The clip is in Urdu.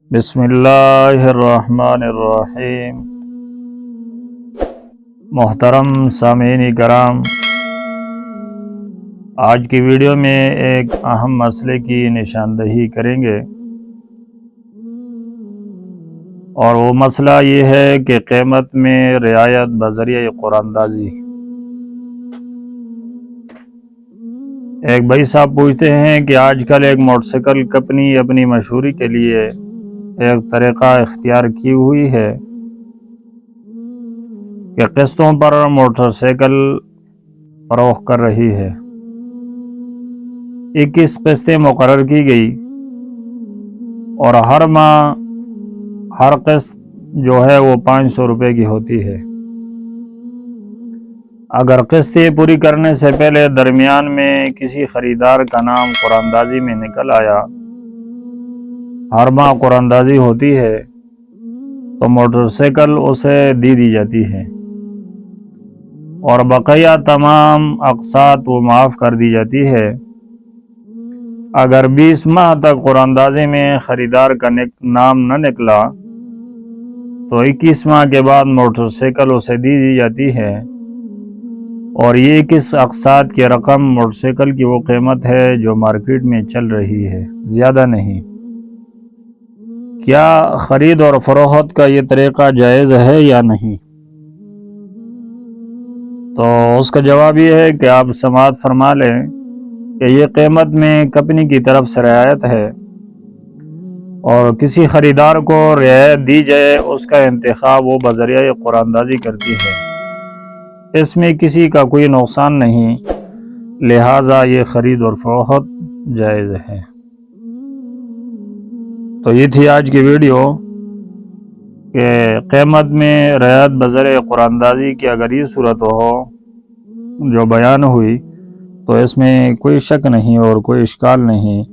بسم اللہ الرحمن الرحیم۔ محترم سامعین کرام، آج کی ویڈیو میں ایک اہم مسئلے کی نشاندہی کریں گے، اور وہ مسئلہ یہ ہے کہ قیمت میں رعایت بذریعہ قرآن اندازی۔ ایک بھائی صاحب پوچھتے ہیں کہ آج کل ایک موٹر سائیکل کمپنی اپنی مشہوری کے لیے ایک طریقہ اختیار کی ہوئی ہے کہ قسطوں پر موٹر سائیکل فروخت کر رہی ہے۔ 21 قسطیں مقرر کی گئی اور ہر ماہ ہر قسط جو ہے وہ 500 روپے کی ہوتی ہے۔ اگر قسطیں پوری کرنے سے پہلے درمیان میں کسی خریدار کا نام قرآن اندازی میں نکل آیا، ہر ماہ قرآن اندازی ہوتی ہے، تو موٹر سائیکل اسے دی جاتی ہے اور بقیہ تمام اقساط وہ معاف کر دی جاتی ہے۔ اگر 20 ماہ تک قرآن اندازی میں خریدار کا نام نہ نکلا تو 21 ماہ کے بعد موٹر سائیکل اسے دی جاتی ہے، اور یہ 21 اقساط کی رقم موٹر سائیکل کی وہ قیمت ہے جو مارکیٹ میں چل رہی ہے، زیادہ نہیں۔ کیا خرید اور فروخت کا یہ طریقہ جائز ہے یا نہیں؟ تو اس کا جواب یہ ہے کہ آپ سماعت فرما لیں کہ یہ قیمت میں کمپنی کی طرف سے رعایت ہے، اور کسی خریدار کو رعایت دی جائے اس کا انتخاب وہ بذریعہ قرآن اندازی کرتی ہے، اس میں کسی کا کوئی نقصان نہیں، لہٰذا یہ خرید اور فروخت جائز ہے۔ تو یہ تھی آج کی ویڈیو کہ قیمت میں رعایت بذریعہ قرآن اندازی کی اگر یہ صورت ہو جو بیان ہوئی تو اس میں کوئی شک نہیں اور کوئی اشکال نہیں۔